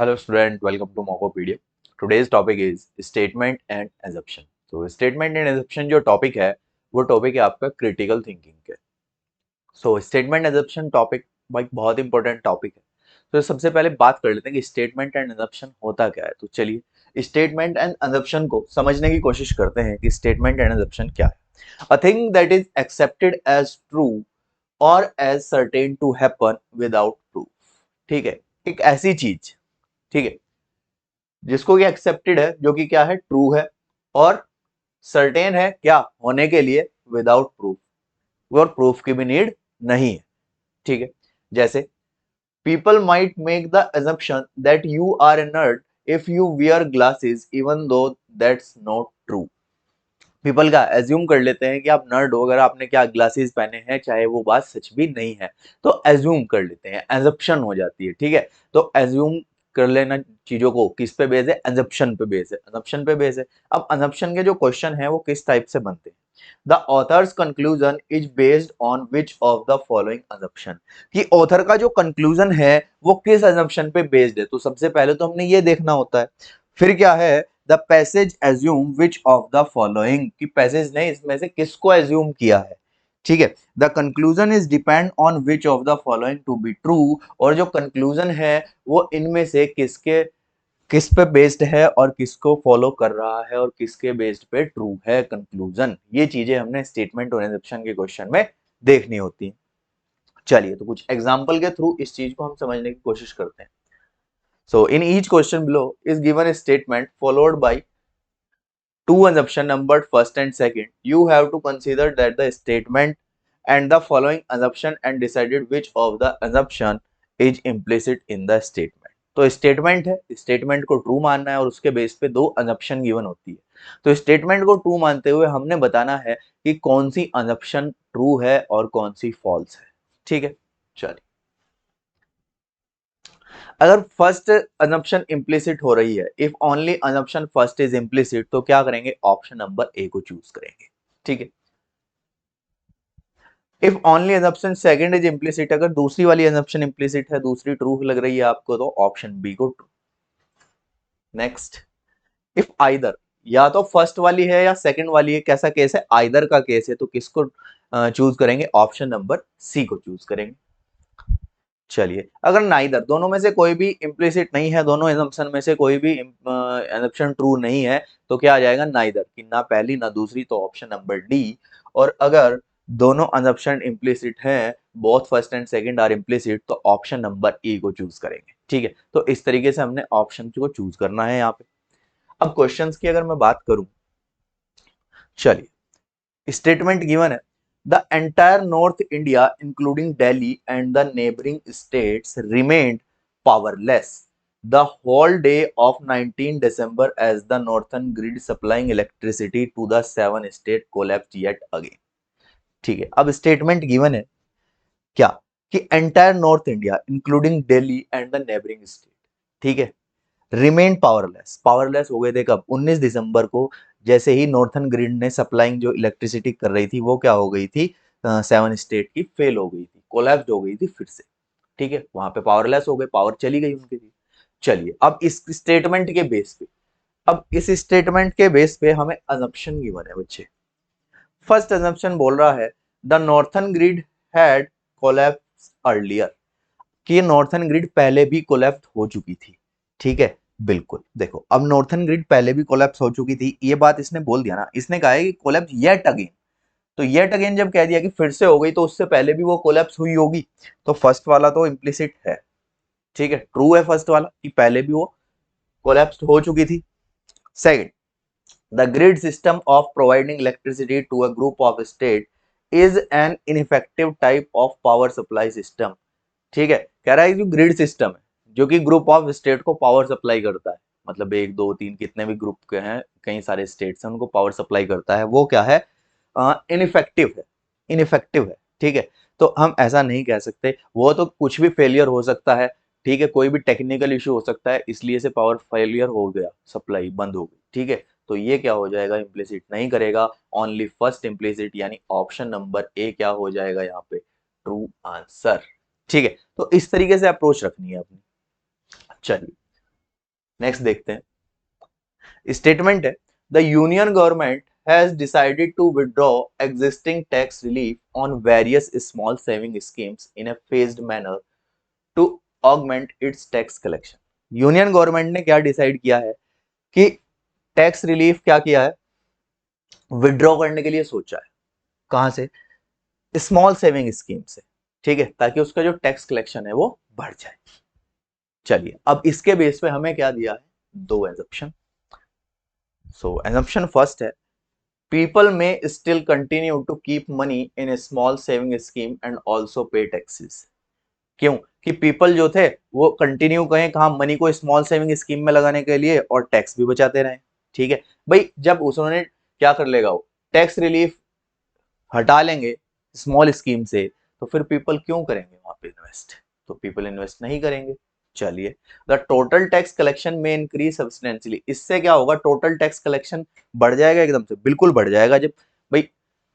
Hello student, welcome to Mocopedia. Today's topic is statement and assumption. तो statement and assumption जो topic है वो topic है आपका क्रिटिकल थिंकिंग के। स्टेटमेंट assumption टॉपिक भाई बहुत इंपॉर्टेंट टॉपिक है। तो सबसे पहले बात कर लेते हैं कि स्टेटमेंट एंड assumption होता क्या है। तो चलिए स्टेटमेंट एंड assumption को समझने की कोशिश करते हैं कि स्टेटमेंट एंड assumption क्या है। A thing that is accepted as true और as certain to happen without proof. ठीक है, एक ऐसी चीज, ठीक है, जिसको कि एक्सेप्टेड है, जो कि क्या है, ट्रू है, और सर्टेन है क्या होने के लिए, विदाउट प्रूफ, और प्रूफ की भी नीड नहीं है। ठीक है, जैसे people might make the assumption that you are a nerd if you wear glasses even though that's not true. People का एज्यूम कर लेते हैं कि आप नर्ड हो अगर आपने क्या ग्लासेस पहने हैं, चाहे वो बात सच भी नहीं है, तो एज्यूम कर लेते हैं, एजप्शन हो जाती है। ठीक है, तो एज्यूम कर लेना चीजों को किस पे बेस है, एजप्शन पे बेस है, एजप्शन पे बेस है। अब एजप्शन के जो क्वेश्चन है वो किस टाइप से बनते हैं। The author's conclusion is based on which of the following assumption, कि ऑथर का जो कंक्लूजन है वो किस एजप्शन पे बेस्ड है। तो सबसे पहले तो हमने ये देखना होता है। फिर क्या है, the passage assume which of the following, कि पैसेज ने इसमें से किसको एज्यूम किया है। ठीक है, the conclusion is depend on which of the following to be true, और जो कंक्लूजन है वो इनमें से किसके किस पे बेस्ड है और किसको फॉलो कर रहा है और किसके बेस्ड पे ट्रू है कंक्लूजन। ये चीजें हमने स्टेटमेंट और एजप्शन के क्वेश्चन में देखनी होती है। चलिए, तो कुछ एग्जांपल के थ्रू इस चीज को हम समझने की कोशिश करते हैं। So in each question below is given a statement followed by two assumption numbered first and second. You have to consider that the statement and the following assumption and decided which of the assumption is implicit in the statement. तो statement है, statement को true मानना है और उसके base पे दो assumption given होती है। तो स्टेटमेंट को ट्रू मानते हुए हमने बताना है कि कौन सी assumption ट्रू है और कौन सी फॉल्स है। ठीक है, चलिए, अगर फर्स्ट assumption इम्प्लिसिट हो रही है, if only assumption first is implicit, तो क्या करेंगे, ऑप्शन नंबर ए को चूज करेंगे। ठीक है, if only assumption second is implicit, अगर दूसरी वाली assumption इम्प्लिसिट है, दूसरी ट्रू लग रही है आपको, तो ऑप्शन बी को ट्रू। नेक्स्ट, इफ आइदर, या तो फर्स्ट वाली है या सेकंड वाली है, कैसा केस है, आइदर का केस है, तो किसको चूज करेंगे, ऑप्शन नंबर सी को चूज करेंगे। चलिए, अगर नाइदर, दोनों में से कोई भी इम्प्लिसिट नहीं है, दोनों assumption में से कोई भी assumption ट्रू नहीं है, तो क्या आ जाएगा, नाइदर, कि ना पहली ना दूसरी, तो ऑप्शन नंबर डी। और अगर दोनों assumption इम्प्लिसिट हैं, both first and second are implicit, तो ऑप्शन नंबर ई को चूज करेंगे। ठीक है, तो इस तरीके से हमने ऑप्शन को चूज करना है यहाँ पे। अब क्वेश्चंस की अगर मैं बात करूं, चलिए, स्टेटमेंट गिवन है, the entire north India including Delhi and the neighbouring states remained powerless the whole day of 19 December as the northern grid supplying electricity to the seven state collapsed yet again। ठीक है, अब statement given है क्या, कि entire north India including Delhi and the neighbouring state, ठीक है, remain powerless, powerless हो गए थे कब, 19 दिसंबर को, जैसे ही नॉर्थन ग्रिड ने सप्लाइंग जो इलेक्ट्रिसिटी कर रही थी वो क्या हो गई थी, सेवन स्टेट की फेल हो गई थी, कोलैप्स हो गई थी फिर से। ठीक है, वहां पे पावरलेस हो गए, पावर चली गई उनकी थी। चलिए, अब इस स्टेटमेंट के बेस पे, अब इस स्टेटमेंट के बेस पे हमें अजम्पशन गिवन है बच्चे। फर्स्ट अजम्पशन बोल रहा है, the northern grid had collapse earlier, कि नॉर्थन ग्रिड पहले भी कोलैप्स हो चुकी थी। ठीक है, बिल्कुल, देखो, अब नॉर्थन ग्रिड पहले भी कोलैप्स हो चुकी थी, ये बात इसने बोल दिया ना, इसने कहा है कि कोलैप्स येट अगेन। तो येट अगेन जब कह दिया कि फिर से हो गई, तो उससे पहले भी वो कोलैप्स हुई होगी, तो फर्स्ट वाला तो इम्प्लिसिट है। ठीक है, ट्रू है फर्स्ट वाला, कि पहले भी वो कोलैप्स हो चुकी थी। Second, the grid system of providing electricity to a group of state is an ineffective type of power supply system. ठीक है, कह रहा है कि ग्रिड सिस्टम है जो कि ग्रुप ऑफ स्टेट को पावर सप्लाई करता है, मतलब एक दो तीन कितने भी ग्रुप के हैं, कई सारे स्टेट्स हैं, उनको पावर सप्लाई करता है, वो क्या है, इनइफेक्टिव है, इनइफेक्टिव है। ठीक है, तो हम ऐसा नहीं कह सकते, वो तो कुछ भी फेलियर हो सकता है। ठीक है, कोई भी टेक्निकल इशू हो सकता है, इसलिए से पावर फेलियर हो गया, सप्लाई बंद हो गई। ठीक है, तो ये क्या हो जाएगा, इम्प्लिसिट नहीं करेगा, ओनली फर्स्ट इम्प्लिसिट, यानी ऑप्शन नंबर ए क्या हो जाएगा यहाँ पे, ट्रू आंसर। ठीक है, तो इस तरीके से अप्रोच रखनी है अपनी। चलिए, नेक्स्ट देखते हैं, स्टेटमेंट है the union government has decided to withdraw existing tax relief on various small saving schemes in a phased manner to augment its tax collection। Union government ने क्या डिसाइड किया है कि टैक्स रिलीफ क्या किया है, विड्रॉ करने के लिए सोचा है। कहां से? स्मॉल सेविंग स्कीम से, ठीक है, ताकि उसका जो टैक्स कलेक्शन है वो बढ़ जाए। चलिए अब इसके बेस पे हमें क्या दिया है, दो एजम्पशन। सो एजम्पशन फर्स्ट है people may still continue to keep money in a small saving scheme and also pay taxes। क्यों कि पीपल जो थे वो कंटिन्यू कहें कहा मनी को स्मॉल सेविंग स्कीम में लगाने के लिए और टैक्स भी बचाते रहे। ठीक है भाई, जब उसने क्या कर लेगा, वो टैक्स रिलीफ हटा लेंगे स्मॉल स्कीम से, तो फिर पीपल क्यों करेंगे वहां पे इन्वेस्ट, तो पीपल इन्वेस्ट नहीं करेंगे। चलिए द टोटल टैक्स कलेक्शन में इंक्रीज सब्सटेंशियली, इससे क्या होगा, टोटल टैक्स कलेक्शन बढ़ जाएगा, एकदम से बिल्कुल बढ़ जाएगा। जब भाई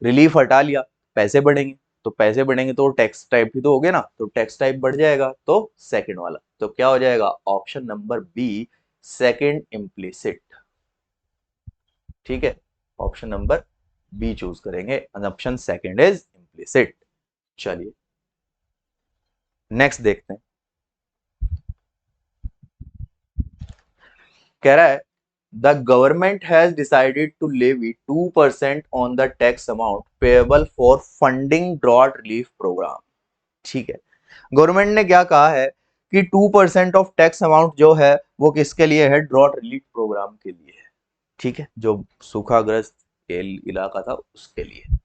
रिलीफ हटा लिया पैसे बढ़ेंगे, तो पैसे बढ़ेंगे तो टैक्स टाइप भी तो हो गए ना, तो टैक्स टाइप बढ़ जाएगा। तो सेकंड वाला तो क्या हो जाएगा, option number B second implicit. ठीक है, ऑप्शन नंबर बी चूज करेंगे, ऑप्शन सेकंड इज इम्प्लिसिट। चलिए नेक्स्ट देखते हैं, कह रहा है the government has decided to levy 2% on the tax amount payable for funding drought relief program. ठीक है, गवर्नमेंट ने क्या कहा है कि 2% ऑफ टैक्स अमाउंट जो है वो किसके लिए है, ड्रॉट रिलीफ प्रोग्राम के लिए है। ठीक है, जो सूखाग्रस्त इलाका था उसके लिए।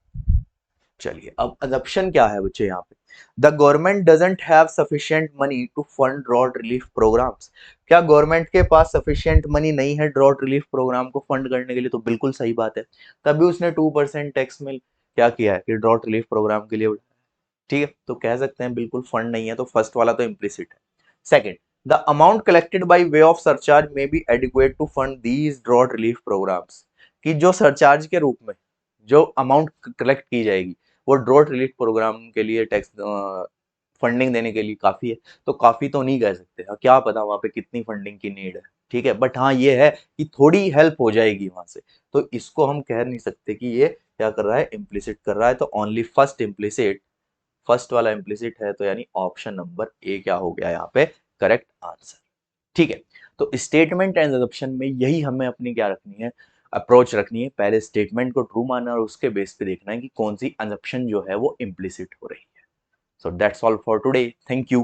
चलिए अब अजप्शन क्या है बच्चे यहाँ पे, the government doesn't have sufficient money to fund drought relief programs. क्या गवर्नमेंट के पास सफिशिएंट मनी नहीं है ड्रॉट रिलीफ प्रोग्राम को फंड करने के लिए, तो बिल्कुल सही बात है, तभी उसने 2% टैक्स में क्या किया है कि ड्रॉट रिलीफ प्रोग्राम के लिए। ठीक है, तो कह सकते हैं बिल्कुल फंड नहीं है, तो फर्स्ट वाला तो इम्प्लिसिट है। Second, the amount collected by way of surcharge may be adequate to fund these drought relief programs, कि जो सरचार्ज के रूप में जो अमाउंट कलेक्ट की जाएगी वो ड्रॉट रिलीफ प्रोग्राम के लिए टैक्स फंडिंग देने के लिए काफी है, तो काफी तो नहीं कह सकते, क्या पता वहां पे कितनी फंडिंग की नीड है। ठीक है, बट हाँ ये है कि थोड़ी हेल्प हो जाएगी वहां से, तो इसको हम कह नहीं सकते कि ये क्या कर रहा है, इम्प्लिसिट कर रहा है। तो ओनली फर्स्ट इम्प्लिसिट, फर्स्ट वाला इम्प्लिसिट है, तो यानी ऑप्शन नंबर ए क्या हो गया यहाँ पे करेक्ट आंसर। ठीक है, तो स्टेटमेंट एंड अजम्पशन में यही हमें अपनी क्या रखनी है, अप्रोच रखनी है, पहले स्टेटमेंट को ट्रू मानना और उसके बेस पे देखना है कि कौन सी अजम्पशन जो है वो इम्प्लिसिट हो रही है। So that's all for today, thank you.